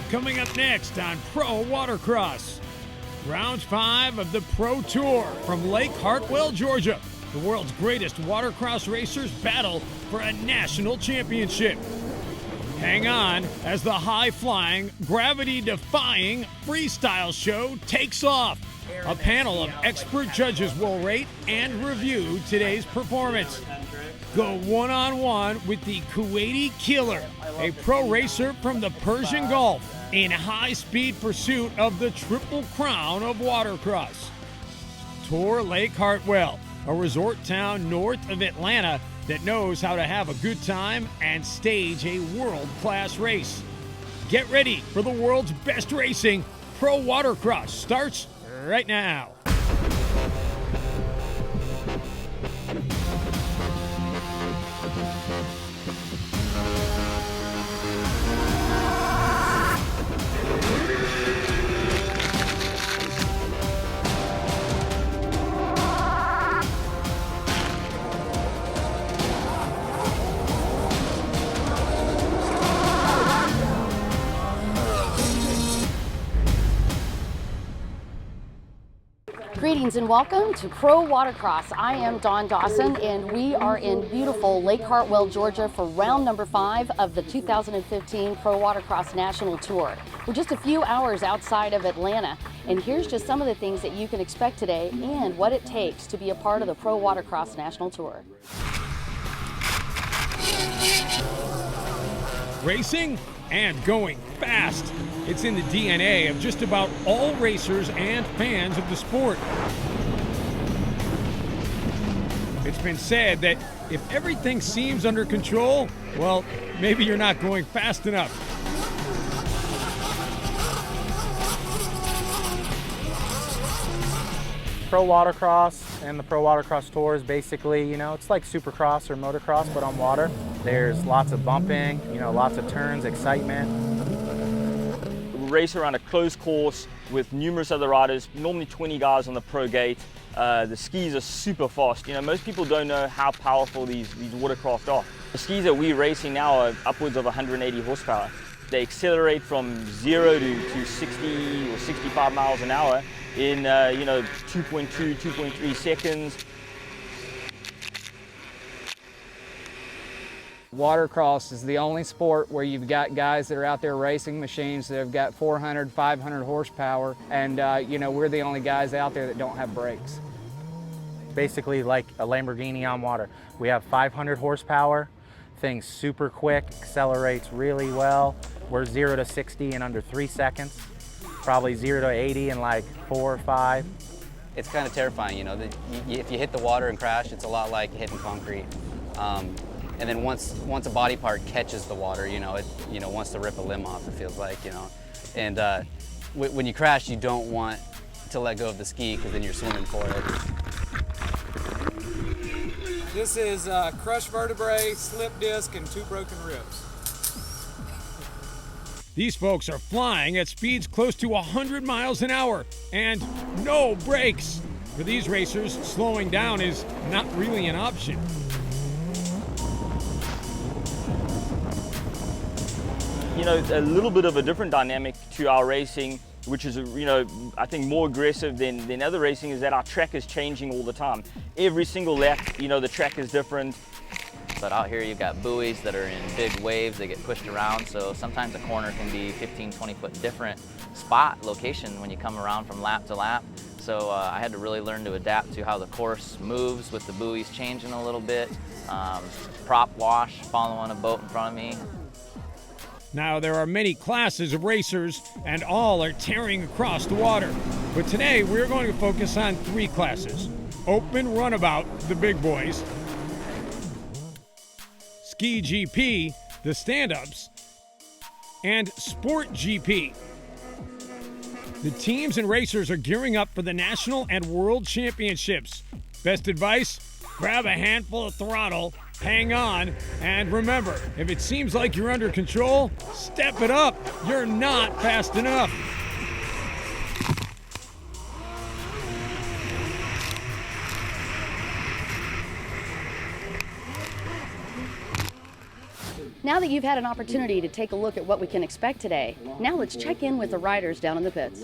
Coming up next on Pro Watercross. Round 5 of the Pro Tour from Lake Hartwell, Georgia. The world's greatest watercross racers battle for a national championship. Hang on as the high-flying, gravity-defying freestyle show takes off. A panel of expert judges will rate and review today's performance. Go one-on-one with the Kuwaiti Killer, a pro racer from the Persian Gulf, in high-speed pursuit of the Triple Crown of Watercross. Tour Lake Hartwell, a resort town north of Atlanta that knows how to have a good time and stage a world-class race. Get ready for the world's best racing. Pro Watercross starts right now. Greetings and welcome to Pro Watercross. I am Dawn Dawson and we are in beautiful Lake Hartwell, Georgia for round number 5 of the 2015 Pro Watercross National Tour. We're just a few hours outside of Atlanta, and here's just some of the things that you can expect today and what it takes to be a part of the Pro Watercross National Tour. Racing and going fast. It's in the DNA of just about all racers and fans of the sport. It's been said that if everything seems under control, well, maybe you're not going fast enough. Pro Watercross and the Pro Watercross Tour is basically, it's like Supercross or motocross, but on water. There's lots of bumping, lots of turns, excitement. We race around a closed course with numerous other riders, normally 20 guys on the pro gate. The skis are super fast. Most people don't know how powerful these watercraft are. The skis that we're racing now are upwards of 180 horsepower. They accelerate from 0 to 60 or 65 miles an hour in 2.2, 2.3 seconds. Watercross is the only sport where you've got guys that are out there racing machines that have got 400, 500 horsepower, and we're the only guys out there that don't have brakes. Basically like a Lamborghini on water. We have 500 horsepower, thing's super quick, accelerates really well. We're 0 to 60 in under 3 seconds, probably 0 to 80 in like 4 or 5. It's kind of terrifying, if you hit the water and crash, it's a lot like hitting concrete. And then once a body part catches the water, it wants to rip a limb off, it feels like, And when you crash, you don't want to let go of the ski because then you're swimming for it. This is crushed vertebrae, slip disc, and 2 broken ribs. These folks are flying at speeds close to 100 miles an hour and no brakes. For these racers, slowing down is not really an option. A little bit of a different dynamic to our racing, which is, I think more aggressive than other racing, is that our track is changing all the time. Every single lap, the track is different. But out here you've got buoys that are in big waves, they get pushed around, so sometimes a corner can be 15, 20 foot different location when you come around from lap to lap. So I had to really learn to adapt to how the course moves with the buoys changing a little bit. Prop wash, following a boat in front of me. Now, there are many classes of racers, and all are tearing across the water. But today, we're going to focus on 3 classes. Open runabout, the big boys. Ski GP, the stand-ups. And Sport GP. The teams and racers are gearing up for the national and world championships. Best advice? Grab a handful of throttle, hang on, and remember, if it seems like you're under control, step it up. You're not fast enough. Now that you've had an opportunity to take a look at what we can expect today, now let's check in with the riders down in the pits.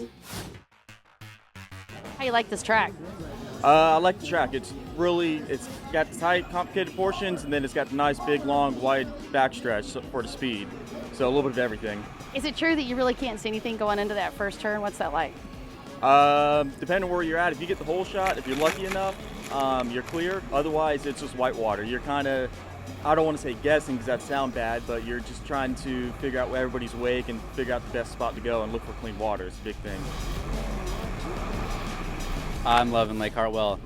How you like this track? I like the track. It's got tight, complicated portions, and then it's got the nice, big, long, wide backstretch for the speed. So a little bit of everything. Is it true that you really can't see anything going into that first turn? What's that like? Depending on where you're at, if you get the whole shot, if you're lucky enough, you're clear. Otherwise, it's just white water. You're kind of, I don't want to say guessing because that sounds bad, but you're just trying to figure out where everybody's awake and figure out the best spot to go and look for clean water. It's a big thing. I'm loving Lake Hartwell.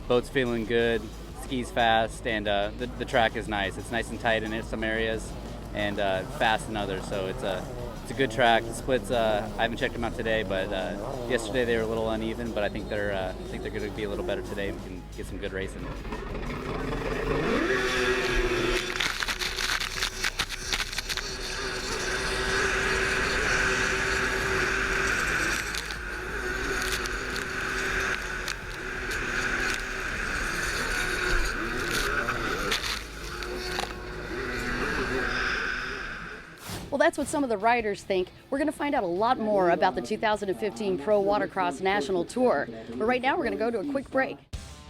Boat's feeling good, skis fast, and the track is nice. It's nice and tight in some areas and fast in others, so it's a good track. The splits, I haven't checked them out today, but yesterday they were a little uneven, but I think they're going to be a little better today and we can get some good racing. Well, that's what some of the riders think. We're going to find out a lot more about the 2015 Pro Watercross National Tour. But right now, we're going to go to a quick break.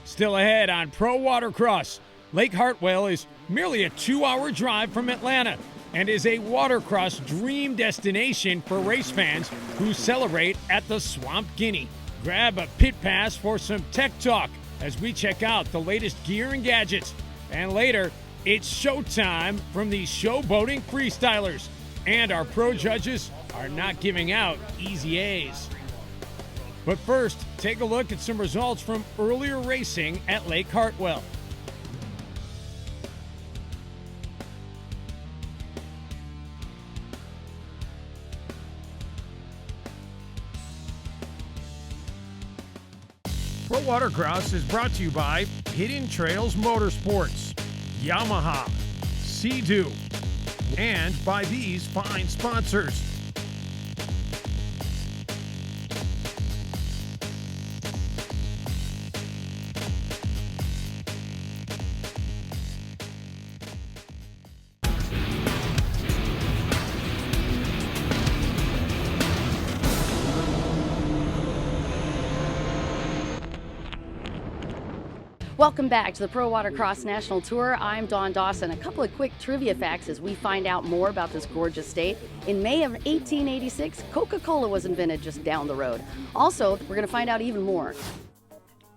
Still ahead on Pro Watercross, Lake Hartwell is merely a 2-hour drive from Atlanta and is a watercross dream destination for race fans who celebrate at the Swamp Guinea. Grab a pit pass for some tech talk as we check out the latest gear and gadgets. And later, it's showtime from the showboating freestylers. And our pro judges are not giving out easy A's. But first, take a look at some results from earlier racing at Lake Hartwell. Pro Watercross is brought to you by Hidden Trails Motorsports, Yamaha, Sea-Doo, and by these fine sponsors. Welcome back to the Pro Watercross National Tour. I'm Dawn Dawson. A couple of quick trivia facts as we find out more about this gorgeous state. In May of 1886, Coca-Cola was invented just down the road. Also, we're going to find out even more.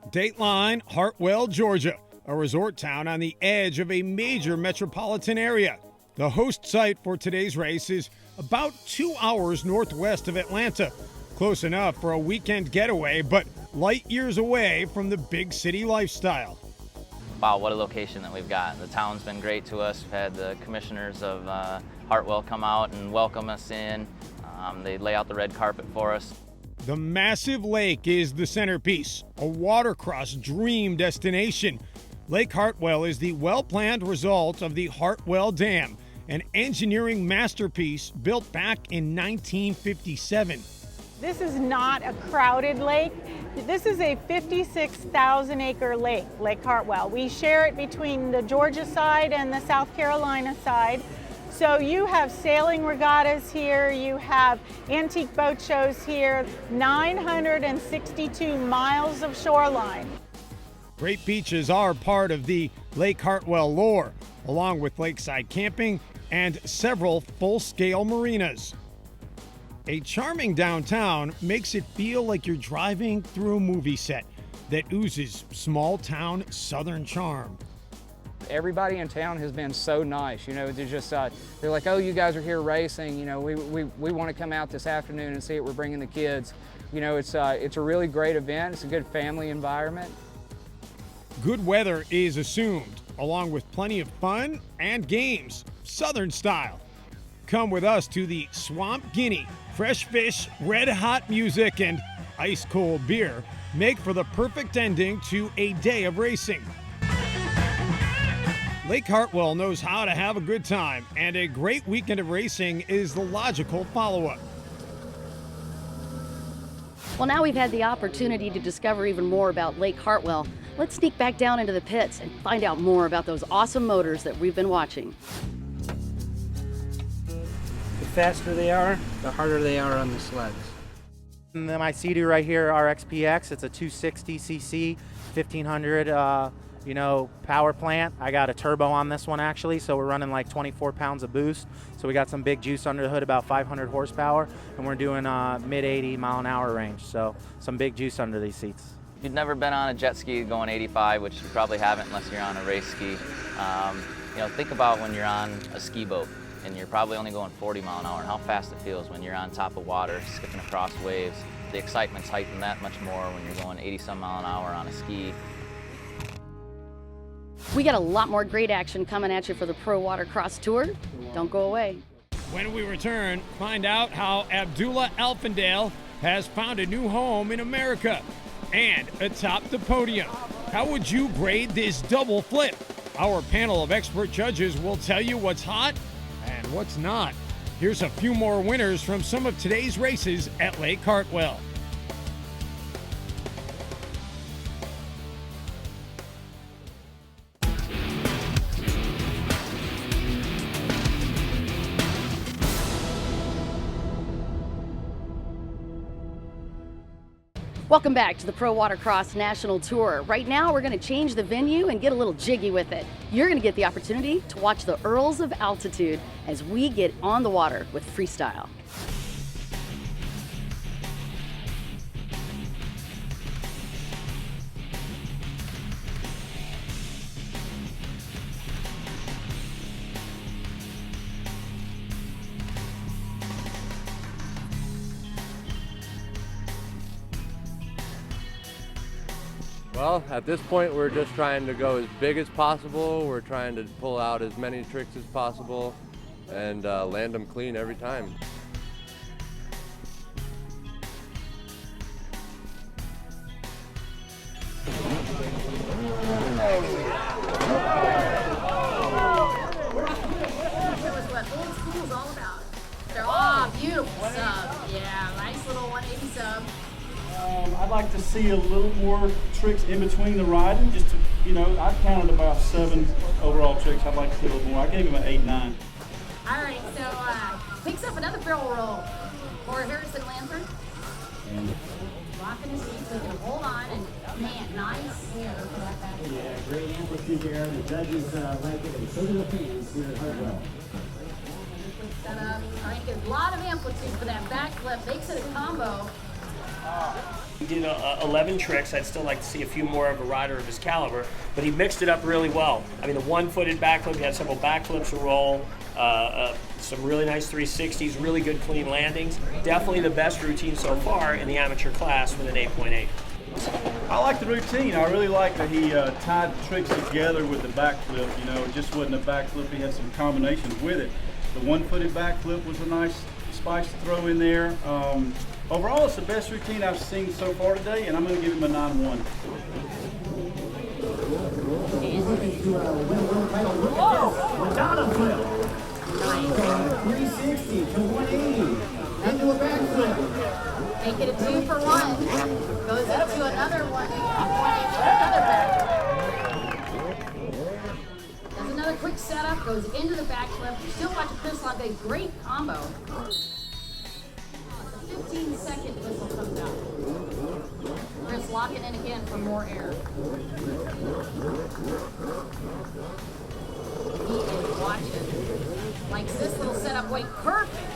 Dateline, Hartwell, Georgia, a resort town on the edge of a major metropolitan area. The host site for today's race is about 2 hours northwest of Atlanta. Close enough for a weekend getaway, but light years away from the big city lifestyle. Wow, what a location that we've got. The town's been great to us. We've had the commissioners of Hartwell come out and welcome us in. They lay out the red carpet for us. The massive lake is the centerpiece, a watercross dream destination. Lake Hartwell is the well-planned result of the Hartwell Dam, an engineering masterpiece built back in 1957. This is not a crowded lake. This is a 56,000 acre lake, Lake Hartwell. We share it between the Georgia side and the South Carolina side. So you have sailing regattas here, you have antique boat shows here, 962 miles of shoreline. Great beaches are part of the Lake Hartwell lore, along with lakeside camping and several full-scale marinas. A charming downtown makes it feel like you're driving through a movie set that oozes small-town southern charm. Everybody in town has been so nice. You know, they're just, they're like, oh, you guys are here racing. You know, we want to come out this afternoon and see it. We're bringing the kids. You know, it's a really great event. It's a good family environment. Good weather is assumed, along with plenty of fun and games, Southern style. Come with us to the Swamp Guinea. Fresh fish, red-hot music, and ice-cold beer make for the perfect ending to a day of racing. Lake Hartwell knows how to have a good time, and a great weekend of racing is the logical follow-up. Well, now we've had the opportunity to discover even more about Lake Hartwell. Let's sneak back down into the pits and find out more about those awesome motors that we've been watching. faster they are, the harder they are on the sleds. And then my Sea-Doo right here, our XPX, it's a 260cc, 1500 power plant. I got a turbo on this one actually, so we're running like 24 pounds of boost. So we got some big juice under the hood, about 500 horsepower, and we're doing mid 80 mile an hour range. So some big juice under these seats. If you've never been on a jet ski going 85, which you probably haven't unless you're on a race ski, think about when you're on a ski boat and you're probably only going 40 mile an hour, and how fast it feels when you're on top of water, skipping across waves. The excitement's heightened that much more when you're going 80 some mile an hour on a ski. We got a lot more great action coming at you for the Pro Watercross Tour. Don't go away. When we return, find out how Abdullah Alfandale has found a new home in America and atop the podium. How would you grade this double flip? Our panel of expert judges will tell you what's hot and what's not. Here's a few more winners from some of today's races at Lake Hartwell. Welcome back to the Pro Watercross National Tour. Right now, we're going to change the venue and get a little jiggy with it. You're going to get the opportunity to watch the Earls of Altitude as we get on the water with Freestyle. Well, at this point, we're just trying to go as big as possible. We're trying to pull out as many tricks as possible and land them clean every time. Beautiful sub. Yeah, nice little 180 sub. I'd like to see a little more tricks in between the riding. Just to, I counted about 7 overall tricks. I'd like to see a little more. I gave him an 8-9. All right, so picks up another barrel roll for Harrison Lanford. Rocking his feet so he can hold on, and man, nice. Yeah, great amplitude there. The judges like it, and so do the fans here at Hartwell. Setup. All right, get a lot of amplitude for that backflip. Makes it a combo. He did 11 tricks. I'd still like to see a few more of a rider of his caliber, but he mixed it up really well. I mean, the one-footed backflip, he had several backflips to roll, some really nice 360s, really good clean landings. Definitely the best routine so far in the amateur class with an 8.8. I like the routine. I really like that he tied the tricks together with the backflip. It just wasn't a backflip. He had some combinations with it. The one-footed backflip was a nice spice to throw in there. Overall, it's the best routine I've seen so far today, and I'm going to give him a 9-1. Madonna flip. 360 to 180. Into a backflip. Make it a 2 for 1. Goes into another 180. Does another quick setup, goes into the backflip. You're still watching Chris Longley. Great combo. 15-second whistle comes out. Chris locking in again for more air. He is watching. Likes this little setup way perfect.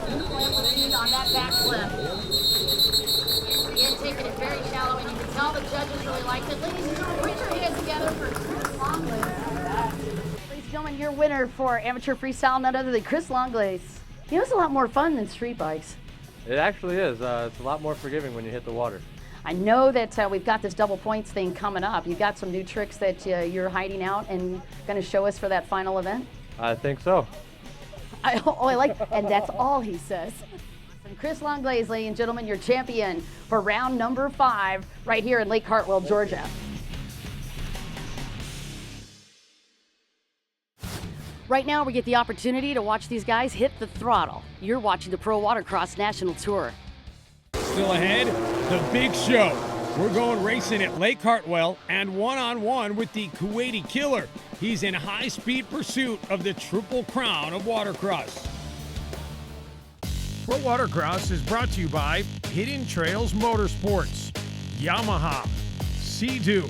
Beautiful amplitude on that backflip. Again, taking it very shallow, and you can tell the judges really liked it. Ladies and gentlemen, put your hands together for Chris Longley. Ladies and gentlemen, your winner for amateur freestyle, none other than Chris Longley. It's a lot more fun than street bikes. It actually is. It's a lot more forgiving when you hit the water. I know that we've got this double points thing coming up. You've got some new tricks that you're hiding out and going to show us for that final event? I think so. I like, and that's all he says. And Chris Longley, ladies and gentlemen, your champion for round number 5 right here in Lake Hartwell, Georgia. Right now, we get the opportunity to watch these guys hit the throttle. You're watching the Pro Watercross National Tour. Still ahead, the big show. We're going racing at Lake Hartwell and one-on-one with the Kuwaiti killer. He's in high-speed pursuit of the Triple Crown of Watercross. Pro Watercross is brought to you by Hidden Trails Motorsports, Yamaha, Sea-Doo,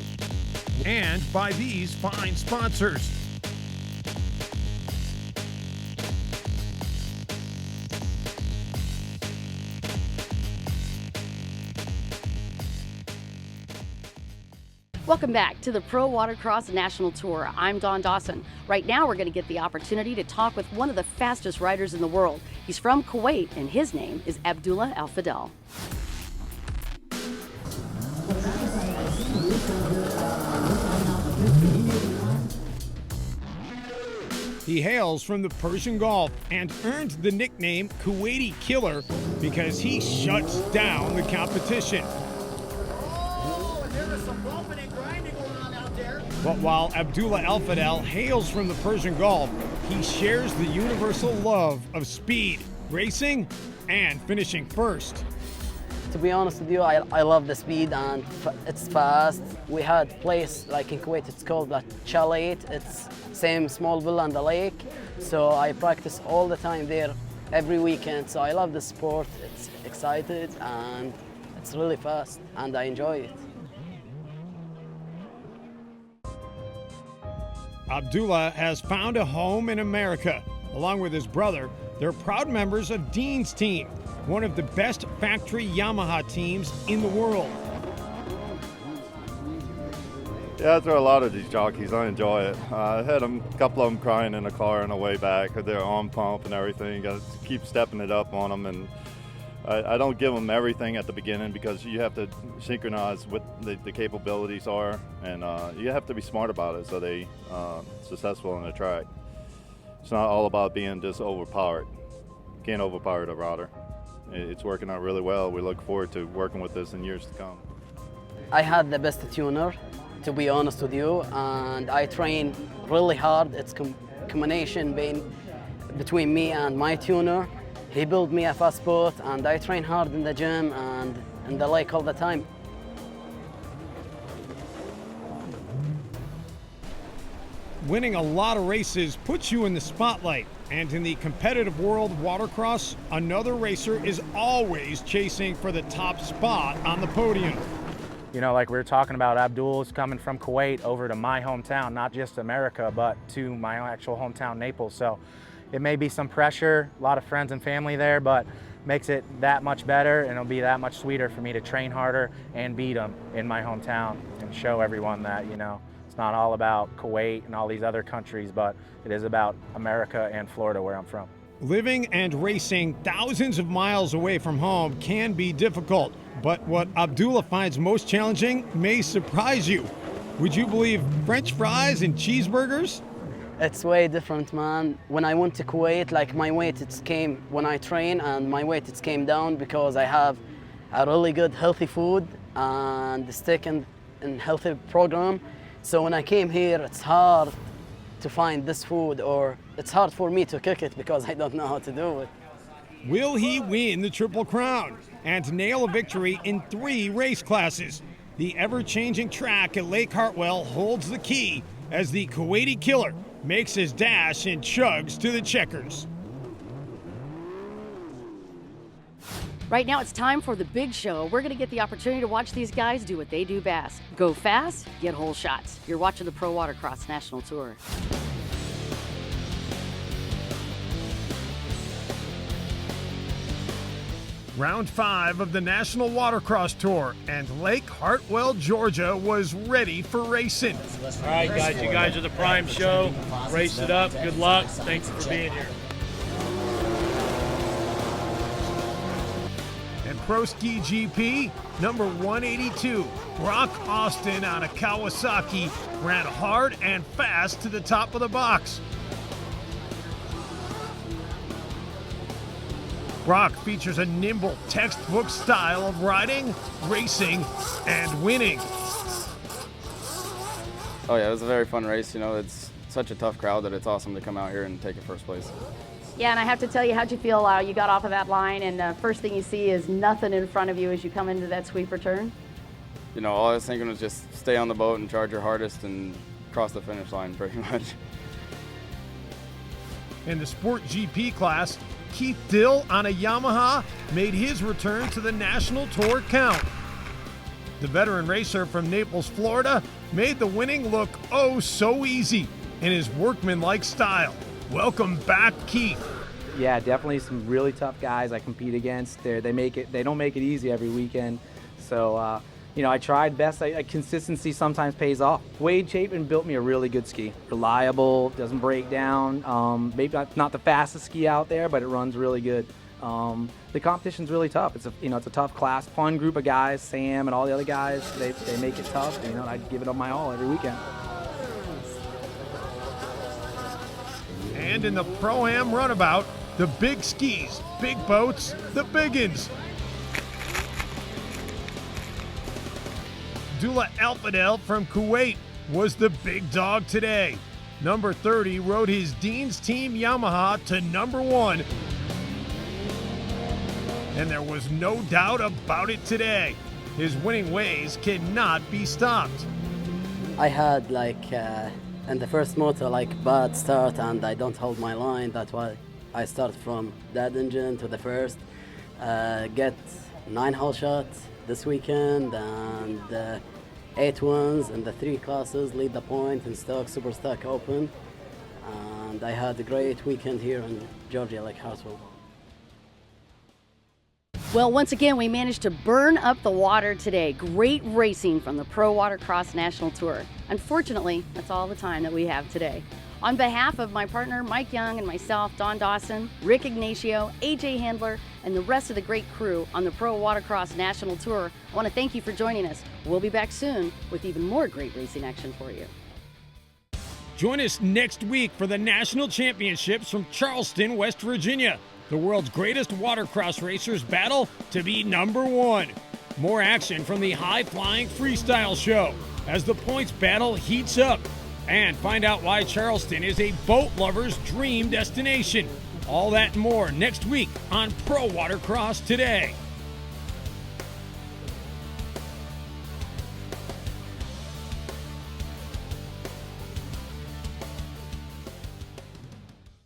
and by these fine sponsors. Welcome back to the Pro Watercross National Tour. I'm Dawn Dawson. Right now we're going to get the opportunity to talk with one of the fastest riders in the world. He's from Kuwait and his name is Abdullah Al-Fadel. He hails from the Persian Gulf and earned the nickname Kuwaiti Killer because he shuts down the competition. But while Abdullah Al-Fadel hails from the Persian Gulf, he shares the universal love of speed, racing, and finishing first. To be honest with you, I love the speed and it's fast. We had a place like in Kuwait, it's called the Chalet. It's same small villa on the lake. So I practice all the time there every weekend. So I love the sport, it's excited and it's really fast and I enjoy it. Abdullah has found a home in America. Along with his brother, they're proud members of Dean's team, one of the best factory Yamaha teams in the world. Yeah, that's where a lot of these jockeys, I enjoy it. I had a couple of them crying in the car on the way back with their arm pump and everything. You got to keep stepping it up on them, and I don't give them everything at the beginning because you have to synchronize what the capabilities are, and you have to be smart about it so they successful on the track. It's not all about being just overpowered. You can't overpower the rider. It's working out really well. We look forward to working with this in years to come. I had the best tuner, to be honest with you, and I train really hard. It's combination between me and my tuner. He built me a fast boat, and I train hard in the gym and in the lake all the time. Winning a lot of races puts you in the spotlight, and in the competitive world of watercross, another racer is always chasing for the top spot on the podium. You know, like we were talking about, Abdul's coming from Kuwait over to my hometown, not just America, but to my actual hometown, Naples. So it may be some pressure, a lot of friends and family there, but makes it that much better, and it'll be that much sweeter for me to train harder and beat them in my hometown and show everyone that, you know, it's not all about Kuwait and all these other countries, but it is about America and Florida, where I'm from. Living and racing thousands of miles away from home can be difficult, but what Abdullah finds most challenging may surprise you. Would you believe French fries and cheeseburgers? It's way different, man. When I went to Kuwait, like my weight, it came when I train, and my weight, it came down because I have a really good healthy food and stick in healthy program. So when I came here, it's hard to find this food, or it's hard for me to cook it because I don't know how to do it. Will he win the Triple Crown and nail a victory in 3 race classes? The ever-changing track at Lake Hartwell holds the key as the Kuwaiti Killer makes his dash and chugs to the checkers. Right now it's time for the big show. We're going to get the opportunity to watch these guys do what they do best. Go fast, get hole shots. You're watching the Pro Watercross National Tour. Round 5 of the National Watercross Tour, and Lake Hartwell, Georgia was ready for racing. All right, guys, you guys are the prime show. Race it up. Good luck. Thanks for being here. And Pro Ski GP, number 182, Brock Austin on a Kawasaki, ran hard and fast to the top of the box. Brock features a nimble, textbook style of riding, racing, and winning. Oh yeah, it was a very fun race. You know, it's such a tough crowd that it's awesome to come out here and take it first place. Yeah, and I have to tell you, how'd you feel you got off of that line and the first thing you see is nothing in front of you as you come into that sweeper turn? You know, all I was thinking was just stay on the boat and charge your hardest and cross the finish line pretty much. In the Sport GP class, Keith Dill on a Yamaha made his return to the National Tour count. The veteran racer from Naples, Florida, made the winning look oh so easy in his workmanlike style. Welcome back, Keith. Yeah, definitely some really tough guys I compete against. They don't make it easy every weekend. So, you know, I tried best. Consistency sometimes pays off. Wade Chapin built me a really good ski. Reliable, doesn't break down. Maybe not the fastest ski out there, but it runs really good. The competition's really tough. It's a tough class, fun group of guys. Sam and all the other guys, they make it tough. You know, I give it my all every weekend. And in the Pro-Am runabout, the big skis, big boats, the biggins. Dula Alfadel from Kuwait was the big dog today. Number 30 rode his Dean's Team Yamaha to number 1. And there was no doubt about it today. His winning ways cannot be stopped. I had in the first motor bad start and I don't hold my line. That's why I start from that engine to the first. Get 9 hole shots this weekend and 8 wins in the 3 classes, lead the point in stock, super stock open. And I had a great weekend here in Georgia, Hartwell. Well, once again, we managed to burn up the water today. Great racing from the Pro Watercross National Tour. Unfortunately, that's all the time that we have today. On behalf of my partner, Mike Young, and myself, Don Dawson, Rick Ignacio, AJ Handler, and the rest of the great crew on the Pro Watercross National Tour, I want to thank you for joining us. We'll be back soon with even more great racing action for you. Join us next week for the National Championships from Charleston, West Virginia. The world's greatest watercross racers battle to be number 1. More action from the high-flying freestyle show as the points battle heats up. And find out why Charleston is a boat lover's dream destination. All that and more next week on Pro Watercross Today.